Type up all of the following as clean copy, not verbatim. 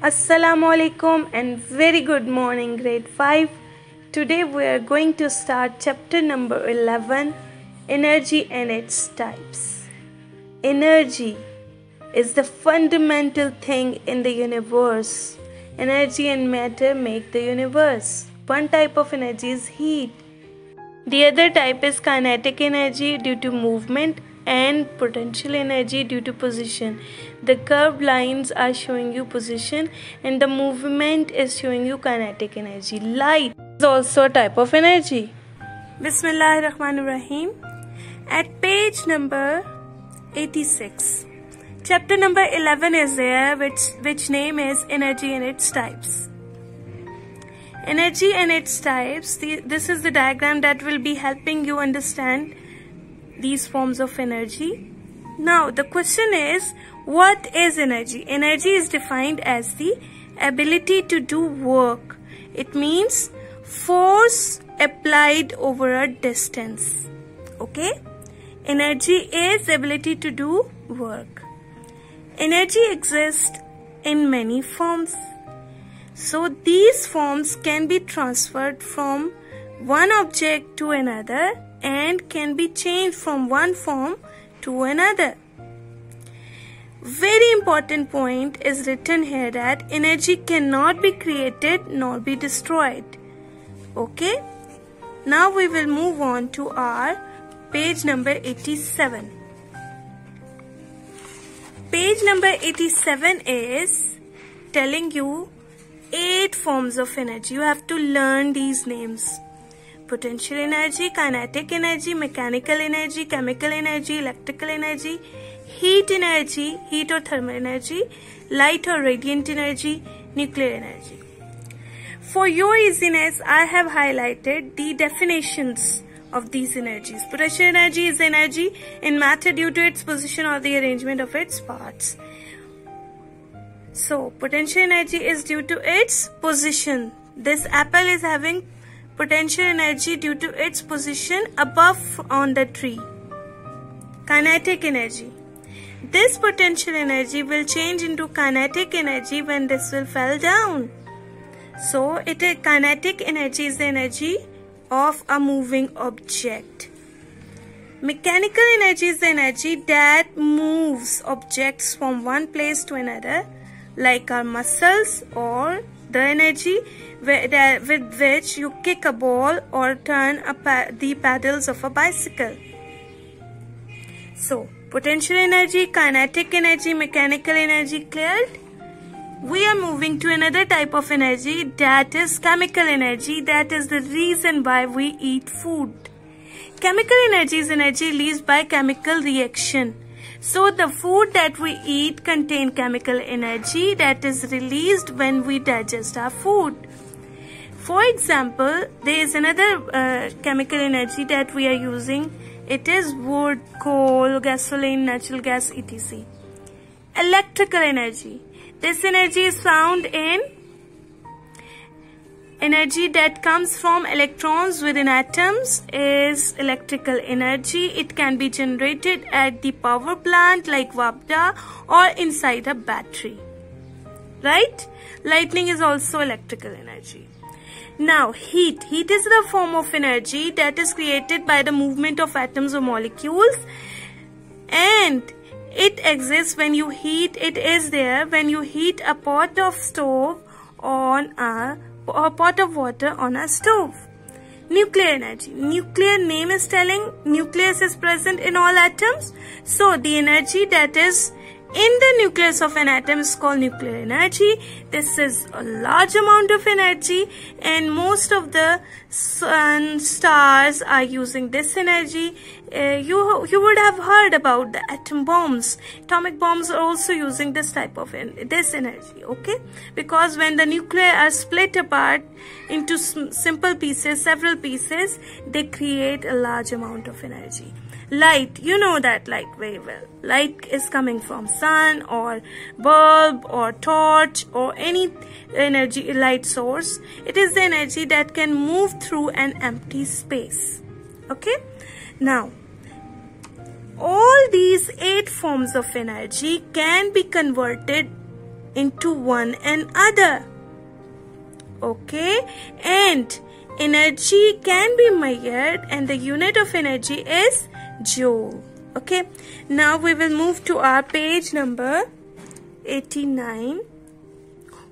Assalamu alaikum and very good morning grade 5. Today we are going to start chapter number 11, Energy and its types. Energy is the fundamental thing in the universe. Energy and matter make the universe. One type of energy is heat. The other type is kinetic energy due to movement and potential energy due to position. The curved lines are showing you position and the movement is showing you kinetic energy. Light is also a type of energy. Bismillahirrahmanirrahim. At page number 86, chapter number 11 is there, which name is Energy and its types. Energy and its types. This is the diagram that will be helping you understand these forms of energy. Now the question is, what is energy? Energy is defined as the ability to do work. It means force applied over a distance. Okay? Energy is the ability to do work. Energy exists in many forms. So these forms can be transferred from one object to another and can be changed from one form to another. Very important point is written here that energy cannot be created nor be destroyed. Okay? Now we will move on to our page number 87. Page number 87 is telling you 8 forms of energy. You have to learn these names. Potential energy, kinetic energy, mechanical energy, chemical energy, electrical energy, heat energy, heat or thermal energy, light or radiant energy, nuclear energy. For your easiness, I have highlighted the definitions of these energies. Potential energy is energy in matter due to its position or the arrangement of its parts. So, potential energy is due to its position. This apple is having potential energy due to its position above on the tree. Kinetic energy. This potential energy will change into kinetic energy when this will fall down. So, kinetic energy is the energy of a moving object. Mechanical energy is the energy that moves objects from one place to another, like our muscles, or the energy with which you kick a ball or turn the paddles of a bicycle. So, potential energy, kinetic energy, mechanical energy cleared. We are moving to another type of energy, that is chemical energy. That is the reason why we eat food. Chemical energy is energy released by chemical reaction. So the food that we eat contain chemical energy that is released when we digest our food. For example, there is another chemical energy that we are using. It is wood, coal, gasoline, natural gas, etc. Electrical energy. This energy is found in energy that comes from electrons within atoms is electrical energy. It can be generated at the power plant like Wabda or inside a battery. Right? Lightning is also electrical energy. Now, heat. Heat is the form of energy that is created by the movement of atoms or molecules, and it exists when you heat. It is there when you heat a pot of stove on a pot of water on a stove. Nuclear energy. Nuclear name is telling nucleus is present in all atoms. So the energy that is in the nucleus of an atom is called nuclear energy. This is a large amount of energy, and most of the sun, stars are using this energy. You would have heard about the atom bombs. Atomic bombs are also using this type of this energy. Okay, because when the nuclei are split apart into simple pieces, several pieces, they create a large amount of energy. Light, you know that light very well. Light is coming from sun or bulb or torch or any energy light source. It is the energy that can move through an empty space. Okay? Now, all these 8 forms of energy can be converted into one another. Okay, and energy can be measured, and the unit of energy is joule. Okay, now we will move to our page number 89.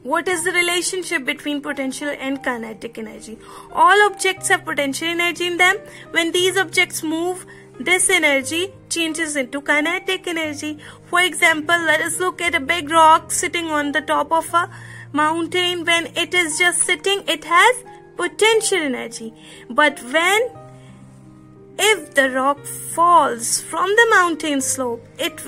What is the relationship between potential and kinetic energy? All objects have potential energy in them. When these objects move, this energy changes into kinetic energy. For example, let us look at a big rock sitting on the top of a mountain. When it is just sitting, it has potential energy. But if the rock falls from the mountain slope, it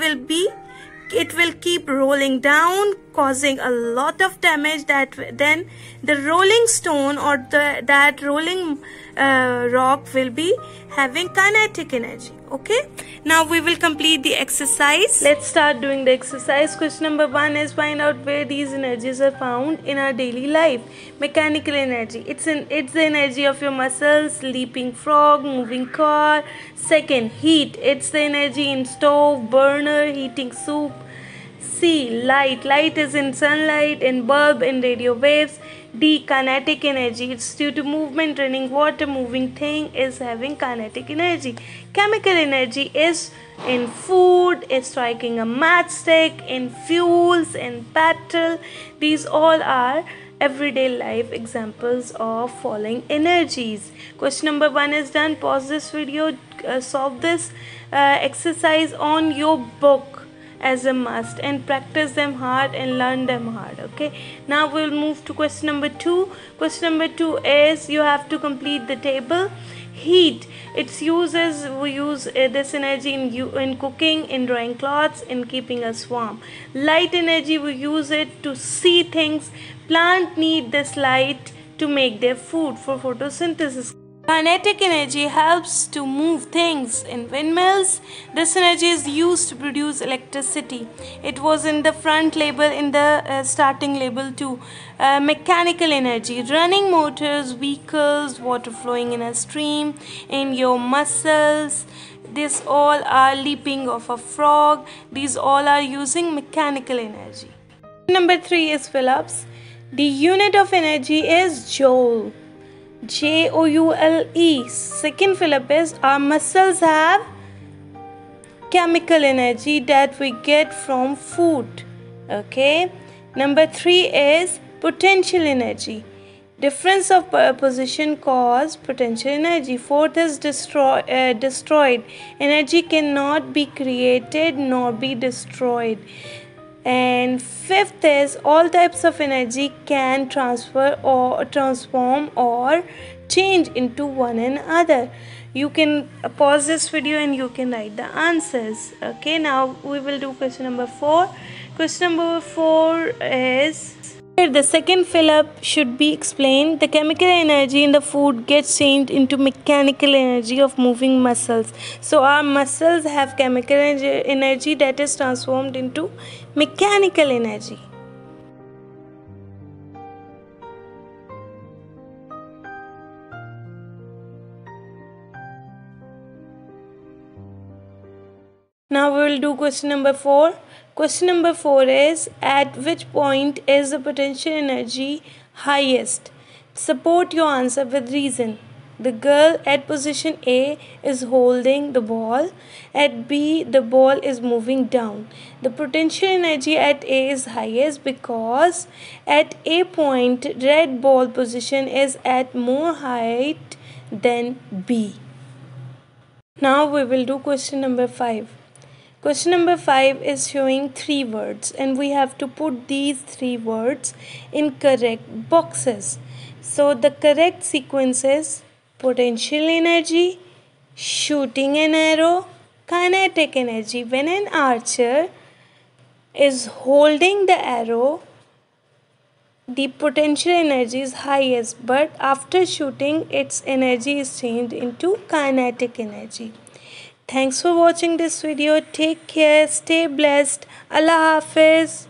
will keep rolling down, causing a lot of damage. Then the rolling stone or that rolling rock will be having kinetic energy. Okay, now we will complete the exercise. Let's start doing the exercise. Question number 1 is find out where these energies are found in our daily life. Mechanical energy, it's the energy of your muscles, leaping frog, moving car. Second, heat, it's the energy in stove, burner, heating soup. C, light is in sunlight, in bulb, in radio waves. D, kinetic energy, it's due to movement, running water, moving thing is having kinetic energy. Chemical energy is in food, is striking a matchstick, in fuels, in petrol. These all are everyday life examples of following energies. Question number 1 is done. Pause this video, solve this exercise on your book as a must, and practice them hard and learn them hard. Okay, now we'll move to question number 2. Question number 2 is you have to complete the table. Heat, it's used as we use this energy in cooking, in drying clothes, in keeping us warm. Light energy, we use it to see things. Plant need this light to make their food for photosynthesis. Kinetic energy helps to move things in windmills. This energy is used to produce electricity. It was in the front label, in the starting label too. Mechanical energy, running motors, vehicles, water flowing in a stream, in your muscles. These all are leaping of a frog. These all are using mechanical energy. Number 3 is Phillips. The unit of energy is joule. Joule. Second Philip is our muscles have chemical energy that we get from food. Okay. Number 3 is potential energy. Difference of position cause potential energy. Fourth is destroyed. Energy cannot be created nor be destroyed. And fifth is all types of energy can transfer or transform or change into one another. You can pause this video and you can write the answers. Okay, now we will do question number 4. Question number 4 is the second Philip should be explained. The chemical energy in the food gets changed into mechanical energy of moving muscles. So our muscles have chemical energy that is transformed into mechanical energy. Now we will do question number 4. Question number 4 is at which point is the potential energy highest? Support your answer with reason. The girl at position A is holding the ball. At B, the ball is moving down. The potential energy at A is highest because at A point, red ball position is at more height than B. Now we will do question number 5. Question number 5 is showing 3 words and we have to put these 3 words in correct boxes. So the correct sequence is potential energy, shooting an arrow, kinetic energy. When an archer is holding the arrow, the potential energy is highest, but after shooting, its energy is changed into kinetic energy. Thanks for watching this video. Take care. Stay blessed. Allah Hafiz.